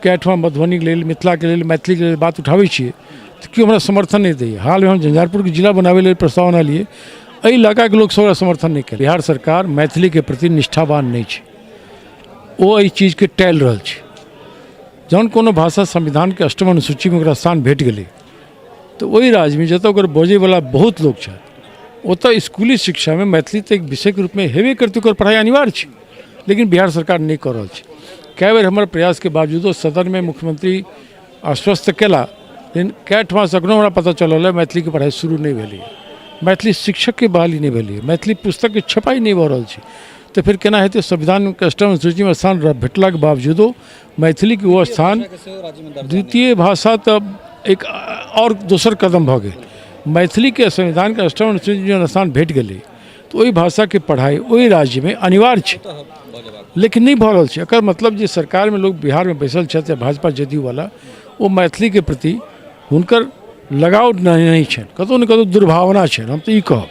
कैठवा मधुबनी के लिए मिथिला के लिए मैथिली के लिए बात उठाबै छियै तो क्यों हमरा समर्थन नहीं दैए। हाल में हम झंझारपुर के जिला बनावे लेल प्रस्तावना लिए, एहि इलाका के लोग सब समर्थन नहीं करें। बिहार सरकार मैथिली के प्रति निष्ठावान नहीं है, वो एहि चीज के टालि रहल छै। जहन कोनो भाषा संविधान के 8वीं अनुसूची में ओकरा स्थान भेट गेलै तो वही राज्य में जतऽ ओकर बजै वाला बहुत लोग छै ओतऽ स्कूली शिक्षा में मैथिली तो एक विषय के रूप में हेबे करते, ओकर पढ़ाई अनिवार्य छै, लेकिन बिहार सरकार नहीं कर रहल छै। कई बेर हमर प्रयास के बावजूदो सदन में मुख्यमंत्री आश्वस्त केला, लेकिन कई ठमा से अखनो हमरा पता चलल है मैथिली के पढ़ाई शुरू नहीं भेलै, मैथिली शिक्षक के बहाली नहीं भेलै, मैथिली पुस्तक के छपाई नहीं भऽ रहल छै। तो फिर केना हेतै? संविधान के 8वीं अनुसूची में स्थान भेटला के बावजूदो मैथिली के वो स्थान द्वितीय भाषा तो एक और दोसर कदम भऽ गेल। मैथिली के संविधान के 8वीं अनुसूची में स्थान भेट गेलै तो वही भाषा के पढ़ाई वही राज्य में अनिवार्य छै, लेकिन नहीं भऽ रहल छै। एकर मतलब जे सरकार में लोग बिहार में बैसल छथि या भाजपा जदयू वाला वो मैथिली के प्रति हुनकर लगाव नहीं छनि, कतौ ने कतौ दुर्भावना छनि। हम तो ई कहब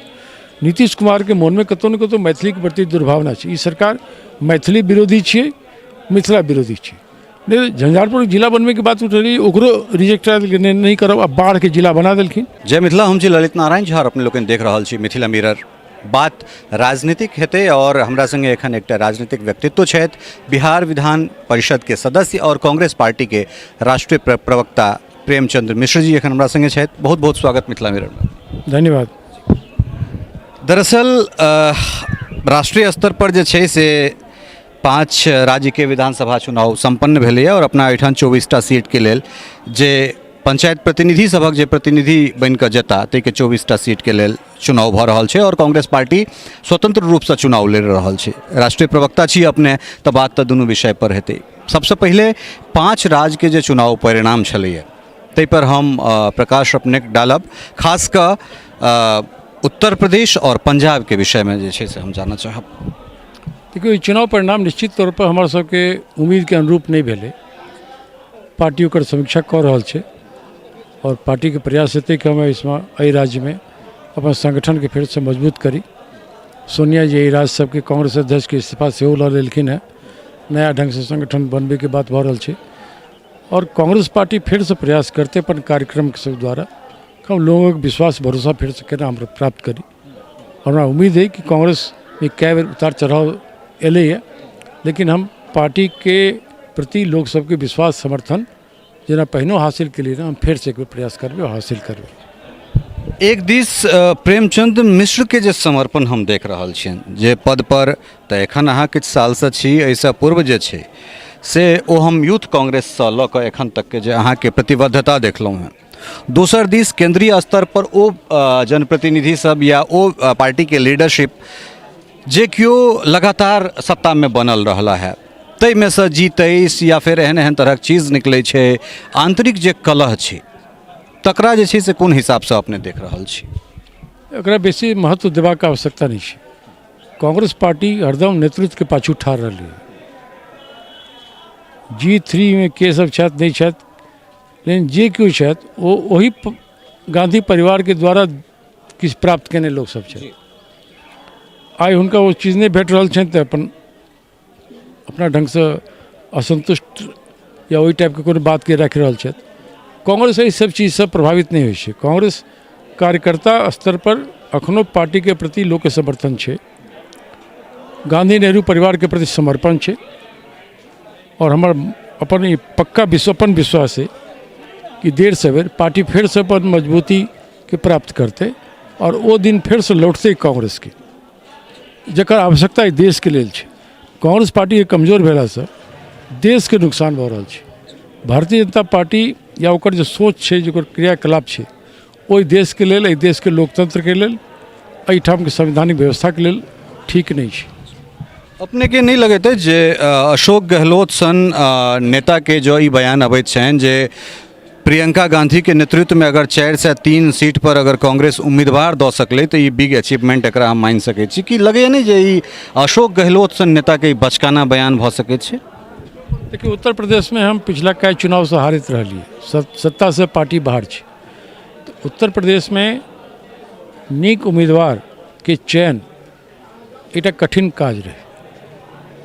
नीतीश कुमार के मन में कतौ ने कतौ मैथिली के प्रति दुर्भावना छै। ई सरकार मैथिली विरोधी छियै, मिथिला विरोधी छियै। नहीं झंझारपुर जिला बनने की बात उठ रही, ओकरो रिजेक्ट नहीं करब, अब बाढ़ के जिला बना देलखिन। जय मिथिला, हम छी ललित नारायण झा, अपने लोग देख रहा छी मिथिला मिरर। बात राजनीतिक हेतै और हमरा संगे एखन एकटा राजनीतिक व्यक्तित्व छथि, बिहार विधान परिषद के सदस्य और कांग्रेस पार्टी के राष्ट्रीय प्रवक्ता प्रेमचंद्र मिश्र जी एखन हमरा संगे छथि। बहुत बहुत स्वागत मिथिला मिरर में। धन्यवाद। दरअसल राष्ट्रीय स्तर पर जे छै से 5 राज्य के विधानसभा चुनाव संपन्न भेलैए और अपना एहिठाम 24टा सीट के लेल जे पंचायत प्रतिनिधि सभक जे प्रतिनिधि बनि कऽ जेता ताहिके 24टा सीट के लेल चुनाव भऽ रहल छै और कांग्रेस पार्टी स्वतंत्र रूप से चुनाव लड़ि रहल छै। राष्ट्रीय प्रवक्ता छी अपने, तऽ बात तऽ दुनू विषय पर हेतै। सबसे पहिले 5 राज्य के जे चुनाव परिणाम छलैए ताहि पर हम प्रकाश अपने डालब, खास कऽ उत्तर प्रदेश और पंजाब के विषय में जे छै से हम जानना चाहब। देखिए, चुनाव परिणाम निश्चित तौर पर हमार सबके उम्मीद के अनुरूप नहीं भेलै। पार्टी ओकर समीक्षा कऽ रहल छै और पार्टी के प्रयास हेतै कि हम इसमें एहि राज्य में अपन संगठन के फिर से मजबूत करी। सोनिया जी एहि राज्य सबके कांग्रेस अध्यक्ष के इस्तीफा सेहो लऽ लेलखिन है, नया ढंग से संगठन बनबे के बात भऽ रहल छै और कांग्रेस पार्टी फिर से प्रयास करते अपन कार्यक्रम के सब द्वारा हम लोगों के विश्वास भरोसा फिर से केना हम प्राप्त करी। हमरा उम्मीद है कि कांग्रेस में कई बेर उतार चढ़ाव एलै है, लेकिन हम पार्टी के प्रति लोग सबके विश्वास समर्थन जेना पहिनो हासिल केलियै ना, हम फिर से एक बेर प्रयास करबै और हासिल करबै। एक दिस प्रेमचंद्र मिश्र के जे समर्पण हम देख रहल छियनि जे पद पर तऽ एखन अहाँ किछु सालसँ छी, एहिसँ पूर्व जे छै से ओ हम यूथ कांग्रेससँ लऽ कऽ एखन तक के जे अहाँके प्रतिबद्धता देखलहुँ हैं। दोसर दिस केंद्रीय स्तर पर ओ जनप्रतिनिधि सब या ओ पार्टी के लीडरशिप जे क्यों लगातार सत्ता में बनल रहला है, तै में से G23 या फिर एहन एहन तरह चीज निकलै छै, आंतरिक जे कलह छै तकरा जे छै से कोन हिसाब से अपने देख रहल छी? एकरा बेसी महत्व देबाक आवश्यकता नहीं छै। कांग्रेस पार्टी हरदम नेतृत्व के पाछू ठाढ़ रहलै। G3 में के सब छथि नहीं छथि, लेकिन जे क्यों छथि वो वही गांधी परिवार के द्वारा किछु प्राप्त केने लोग सब छथि। आइ हुनका वो चीज नहीं भेट रहल छनि तऽ अपना ढंग से असंतुष्ट या वही टाइप के कोनो बात के राखि रहल छथि। कांग्रेस एहि सब चीज से प्रभावित नहीं होइ छै। कांग्रेस कार्यकर्ता स्तर पर अखनो पार्टी के प्रति लोक के समर्थन छै, गांधी नेहरू परिवार के प्रति समर्पण छै और हमार अपन ई पक्का अपन विश्वास है कि देर सवेर पार्टी फिर से अपन मजबूती के प्राप्त करते और वो दिन फिर से लौटते कांग्रेस के जकर आवश्यकता देश के लेल छै। कांग्रेस पार्टी के कमजोर भेला से देश के नुकसान भऽ रहल छै। भारतीय जनता पार्टी या ओकर जो सोच छै, जो क्रियाकलाप छै, ओहि देश के लेल, एहि देश के लोकतंत्र के लेल, एहिठाम के संवैधानिक व्यवस्था के लेल ठीक नहीं छै। अपने के नहीं लगते जे अशोक गहलोत सन नेता के जो ई बयान अबैत छनि जे प्रियंका गांधी के नेतृत्व में अगर 4 से 3 सीट पर अगर कांग्रेस उम्मीदवार दऽ सकलै तऽ ई बिग अचीवमेंट एकरा हम मानि सकै छी, कि लगैए नहीं जे ई अशोक गहलोत सन नेता के बचकाना बयान भऽ सकैत छै? देखिए, उत्तर प्रदेश में हम पिछला कई चुनाव से हारित रहलिए, सत्ता से पार्टी बाहर छै। तो उत्तर प्रदेश में नीक उम्मीदवार के चयन एकटा कठिन काज रहे।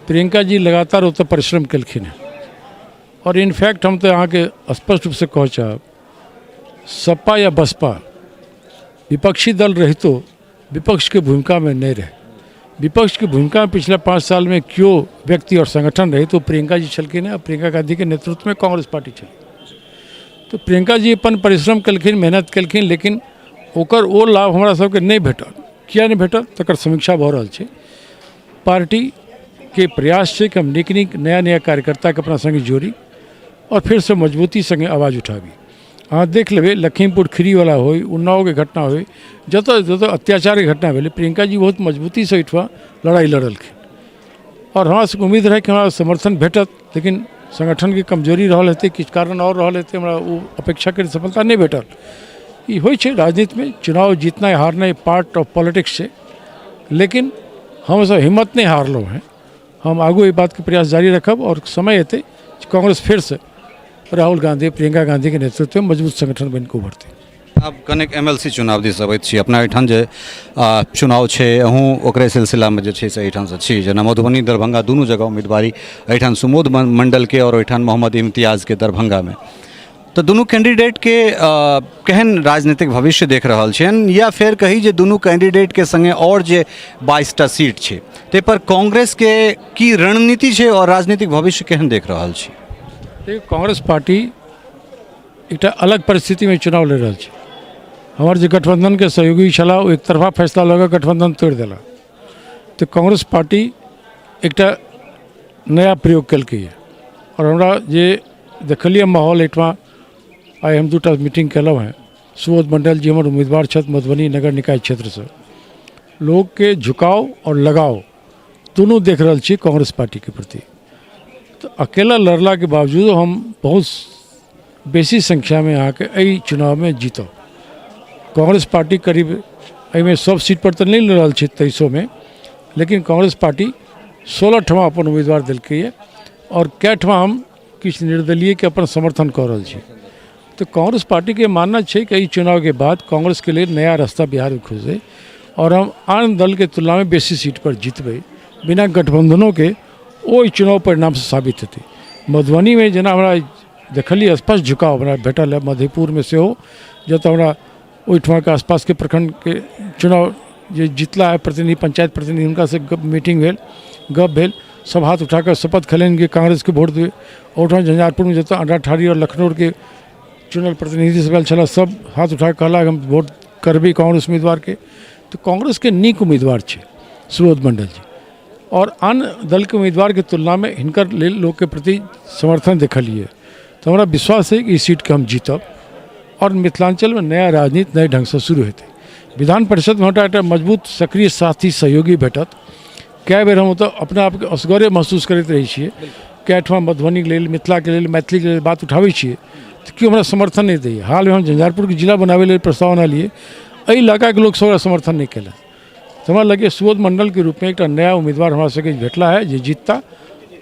प्रियंका जी लगातार ओतऽ परिश्रम केलखिन हैं और इनफैक्ट हम तो यहाँ के स्पष्ट रूप से कह चाहब, सपा या बसपा विपक्षी दल रही तो विपक्ष के भूमिका में नहीं रहे। विपक्ष की भूमिका में पिछले 5 साल में क्यों व्यक्ति और संगठन रहे, तो प्रियंका जी छलखिन है। प्रियंका गांधी के नेतृत्व में कांग्रेस पार्टी चली, तो प्रियंका जी अपन परिश्रम कलखिन, मेहनत कलखिन, लेकिन ओकर वो लाभ हमरा सबके नहीं भेटल। किया नहीं भेटल तकर समीक्षा भऽ रहल छै। पार्टी के प्रयास छै कि हम नीक नीक नया नया कार्यकर्ता के अपना संगे जोड़ी और फिर से मजबूती संगे आवाज उठाबी। अहाँ देख लेबै, लखीमपुर खीरी वाला होय, उन्नाव के घटना होय, जतऽ जतऽ अत्याचार के घटना भेलै, प्रियंका जी बहुत मजबूती से ओहिठमा लड़ाई लड़लखिन और हमरा सबके उम्मीद रहे कि हमरा समर्थन भेटत, लेकिन संगठन की कमजोरी रहल हेतै, किछु कारण और रहल हेतै, हमरा ओ अपेक्षाकृत सफलता नहीं भेटल। ई होइ छै राजनीति में, चुनाव जीतना हारना पार्ट ऑफ पॉलिटिक्स छै, लेकिन हम सब हिम्मत नहीं हारलों हैं। हम आगू ये बात के प्रयास जारी रखब और समय हेतै कांग्रेस फिर से राहुल गांधी, प्रियंका गांधी के नेतृत्व में मजबूत संगठन बन के उभरतै। आब कनेक MLC चुनाव दिस अबैत छी, अपना एहिठाम जे चुनाव छै अहूँ ओकरे सिलसिलामे जे छै से एहिठामसँ छी, जेना मधुबनी दरभंगा दुनू जगह उम्मीदवारी एहिठाम सुमोद मंडल के और एहिठाम मोहम्मद इम्तियाज के दरभंगा में, तो दुनू कैंडिडेट के केहन राजनीतिक भविष्य देख रहल छियनि, या फिर कही जे दुनू कैंडिडेट के संगे और जे 22टा सीट छै ताहि पर कांग्रेस के की रणनीति छै और राजनीतिक भविष्य केहन देख रहल छी? कांग्रेस पार्टी एक अलग परिस्थिति में चुनाव लड़ रहा है। हमारे जो गठबंधन के सहयोगी छला वो एक तरफा फैसला लगा गठबंधन तोड़ दिला, तो कांग्रेस पार्टी एक नया प्रयोग कलकै है और हमरा जे देखलिए माहौल एठमा आई हम 2टा मीटिंग केलहुँ हैं। सुमोद मंडल जी हमर उम्मीदवार छथि मधुबनी नगर निकाय क्षेत्र से, लोग के झुकाव और लगाव दोनों देख रहा छी कांग्रेस पार्टी के प्रति। तो अकेला लड़ला के बावजूद हम बहुत बेसी संख्या में यहाँ के एहि चुनाव में जीतब। कांग्रेस पार्टी करीब एहिमे सब सीट पर तो नहीं लड़ल छै 2300 में, लेकिन कांग्रेस पार्टी 16 ठमा अपन उम्मीदवार दिलकै है और कै ठमा हम किछु निर्दलीय के अपन समर्थन कऽ रहल छी। तो कांग्रेस पार्टी के मानना है कि इस चुनाव के बाद कांग्रेस के लिए नया रास्ता बिहार में खुजे और हम आन दल के तुलना में बेसी सीट पर जीतबै बिना गठबंधनों के, वो चुनाव परिणाम से साबित हेतै। मधुबनी में जेना हमरा देखलिए स्पष्ट झुकाव हमरा भेटल है, मधेपुर में सेहो जतऽ हमरा ओहिठमा के आसपास के प्रखंड के चुनाव जे जितला है प्रतिनिधि, पंचायत प्रतिनिधि, उनका से मीटिंग भेल, गप भेल, सब हाथ उठाकर शपथ खेलेंगे कि कांग्रेस के वोट देवे। और झंझारपुर में जतऽ अंडाठारी और लखनऊ के चुनल प्रतिनिधि सब छला, सब हाथ उठा कहला हम वोट करबे कांग्रेस उम्मीदवार के। तो कांग्रेस के नीक उम्मीदवार छे सुमोद मंडल जी और अन्य दल के उम्मीदवार के तुलना में हिनकर लेल लोग के प्रति समर्थन देखलिए। तो हमारा विश्वास है कि इस सीट के हम जीतब और मिथिलांचल में नया राजनीति नए ढंग से शुरू हेतै। विधान परिषद में हमरा एकटा मजबूत सक्रिय साथी सहयोगी भेटत। कए बेर हम ओतऽ अपना आपके असगरे महसूस करैत रहै छियै, कए ठाम मधुबनी के लेल, मिथिला के लेल, मैथिली के लेल बात उठाबै छियै तो क्यों हमरा समर्थन नहीं दैए। हाल में हम झंझारपुर के जिला बनावे लेल प्रस्तावना लिए, एहि इलाका के लोग सब समर्थन नहीं केलक। तो हमरा लगे सुमोद मंडल के रूप में एक नया उम्मीदवार हमरा सबके भेटला है जे जीतता,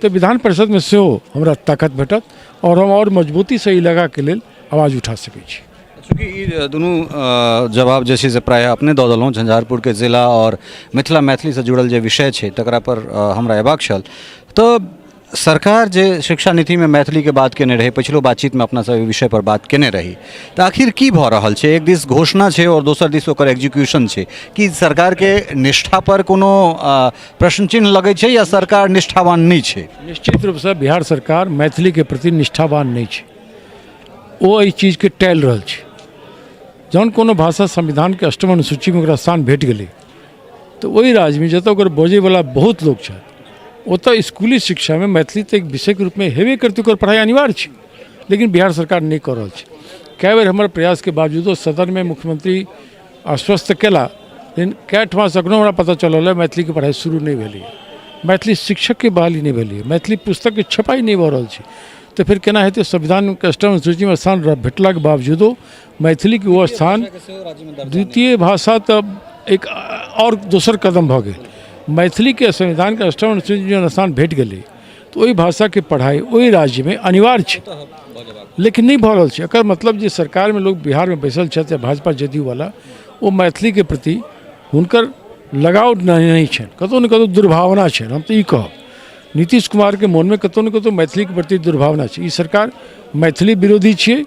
तो विधान परिषद में सेहो हमरा ताकत भेटत और हम और मजबूती से इलाका के लेल आवाज उठा सकै छी। चूँकि ई दुनू जवाब जे छै से प्राय अपने दऽ देलहुँ, झंझारपुर के जिला और मिथिला मैथिली से जुड़ल जे विषय छै तकरा पर हमरा अयबाक छल। तो सरकार जे शिक्षा नीति में मैथिली के बात केने रही, पिछलो बातचीत में अपना सब विषय पर बात केने रही, तो आखिर की भऽ रहल छै? एक दिस घोषणा छै और दोसर दिस ओकर एग्जीक्यूशन छै। कि सरकार के निष्ठा पर कोनो प्रश्न चिन्ह लगै छै या सरकार निष्ठावान नहीं छै? निश्चित रूप से बिहार सरकार मैथिली के प्रति निष्ठावान नहीं छै, वो एहि चीज के टालि रहल छै। जहन कोनो भाषा संविधान के 8म अनुसूची में ओकरा स्थान भेट गेलै तो वही राज्य में जतऽ ओकर बोझे वाला बहुत लोग छै, ओतऽ स्कूली शिक्षा में मैथिली तो एक विषय के रूप में हेबे करते, ओकर पढ़ाई अनिवार्य छै, लेकिन बिहार सरकार नहीं कर रहल छै। कए बेर हमर प्रयास के बावजूदो सदन में मुख्यमंत्री आश्वस्त केला, लेकिन कए ठमा से अखनो हमरा पता चलल है मैथिली के पढ़ाई शुरू नहीं भेलै, मैथिली शिक्षक के बहाली नहीं भेलै, मैथिली पुस्तक के छपाई नहीं भऽ रहल छै। तो फिर केना हेतै? संविधान के 8म अनुसूची में स्थान भेटला के बावजूदो मैथिली के वो स्थान द्वितीय भाषा तो एक और दोसर कदम भऽ गेल। मैथिली के संविधान के 8म अनुसूची में स्थान भेट गेलै तो वही भाषा के पढ़ाई वही राज्य में अनिवार्य छै, लेकिन नहीं भऽ रहल छै। एकर मतलब जे सरकार में लोग बिहार में बैसल छथि या भाजपा जदयू वाला, वो मैथिली के प्रति हुनकर लगाव नहीं छनि, कतौ न कतौ दुर्भावना छनि, हम तो ई कहब। नीतीश कुमार के मन में कतौ न कतौ मैथिली के प्रति दुर्भावना छै। ई सरकार मैथिली विरोधी छियै,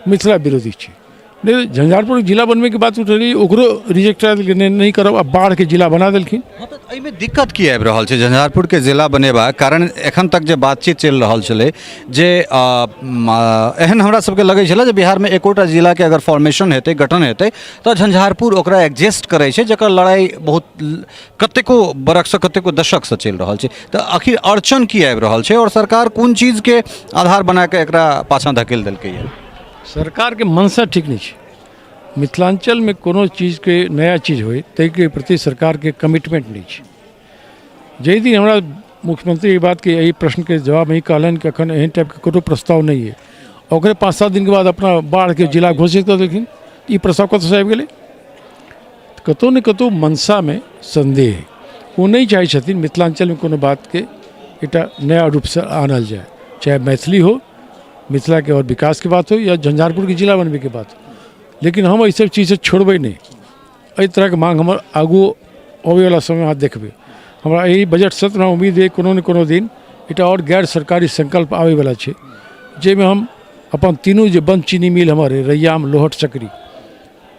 मिथिला विरोधी छियै। नहीं झंझारपुर जिला बनवे के बात उठली, ओकरो रिजेक्ट नहीं करब, अब बाढ़ के जिला बना देलखिन। हाँ, तो एहिमे दिक्कत की आबि रहल छै झंझारपुर के जिला बनेबा कारण एखन तक जे बातचीत चलि रहल छलै जे एहन हमरा सबके लगै छलै जे बिहार में एकोटा जिला के अगर फॉर्मेशन हेतै, गठन हेतै तऽ झंझारपुर ओकरा एडजस्ट करै छै, जकर लड़ाई बहुत कतेको बरखसँ कतेको दशकसँ चलि रहल छै। तऽ आखिर अड़चन की आबि रहल छै और सरकार कोन चीज के आधार बना के एकरा पाछाँ धकेल देलकै है? सरकार के मनसा ठीक नहीं है। मिथिलांचल में कोनो चीज के नया चीज होए ताहि के प्रति सरकार के कमिटमेंट नहीं है। जै दिन हमरा मुख्यमंत्री ये बात के यही प्रश्न के जवाब में कहलन कि अखन एहन टाइप के कोनो प्रस्ताव नहीं है, और 5-7 दिन के बाद अपना बाढ़ के जिला घोषित कर देलखिन। ई प्रस्ताव कतऽ से आबि गेलै? कतौ न कतौ मनसा में संदेह है। वो नहीं चाहे छथिन मिथिलांचल में कोनो बात के एकटा नया रूप से आनल जाए, चाहे मैथिली हो, मिथिला के और विकास की बात हो, या झंझारपुर के जिला बनवे की बात हो। लेकिन हम ऐसे चीज़ से छोड़बै नहीं। एहि तरह के मांग हमर आगू आबे वाला समय में देखबै। हमरा यही बजट सत्र में उम्मीद है कोनो न कोनो दिन एकटा और गैर सरकारी संकल्प आबे वाला छै, जाहिमे हम अपन तीनों जे बंद चीनी मिल हमारे रैयाम, लोहट, चक्री,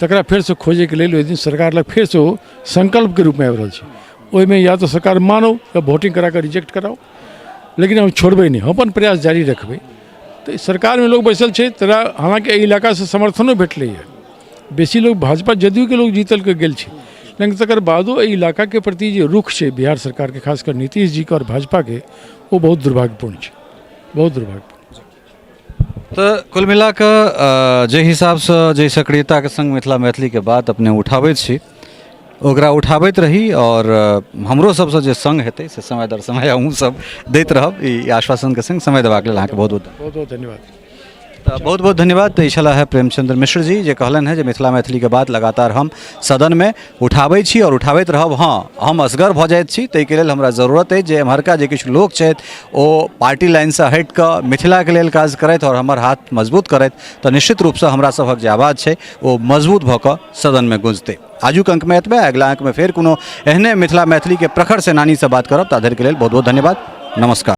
तकरा फेर से खोजे के लेल ओहि दिन सरकार लग फेर से ओ संकल्प के रूप में आबि रहल छै। ओहिमे या तो सरकार मानो या वोटिंग करा के रिजेक्ट कराओ, लेकिन हम छोड़बै नहीं, हम अपन प्रयास जारी रखबै। तो सरकार में लोग बैसल छे, तरह हालांकि एहि इलाका से समर्थनो भेटलै है। बेसी लोग भाजपा जदयू के लोग जीतल के गेल छै, लेकिन तकर बादो एहि इलाका के प्रति जे रुख छै बिहार सरकार के, खासकर नीतीश जी के और भाजपा के, वो बहुत दुर्भाग्यपूर्ण छै, बहुत दुर्भाग्यपूर्ण। तो कुल मिला कऽ जे हिसाब से जे सक्रियता के संग मिथिला मैथिली के बात अपने उठाबैत छी, ओकरा उठाबैत रही और हमरो सबसँ जे संग हेतै से समय दर समय अहूँ सब दैत रहब। ई आश्वासन के संग समय देबाक लेल अहाँके बहुत बहुत धन्यवाद। तो बहुत बहुत धन्यवाद। तो छला है प्रेमचंद्र मिश्र जी जे कहलन है जे मिथिला मैथिली के बात लगातार हम सदन में उठाबै छी और उठाबैत रहब। हाँ, हम असगर भऽ जाइत छी, ताहिके लेल हमरा जरूरत है जे एम्हरका जे किछु लोक छथि ओ पार्टी लाइन से हटि कऽ मिथिला के लेल काज करथि और हमर हाथ मजबूत करथि, तऽ निश्चित रूप से हमरा सभक जे आवाज छै ओ मजबूत भऽ कऽ सदन में गुंजतै। आजुक अंक में एतबे, अगिला अंक में फेर कोनो एहने मिथिला मैथिली के प्रखर सेनानी से बात करब। ता धरि के लेल बहुत बहुत धन्यवाद, नमस्कार।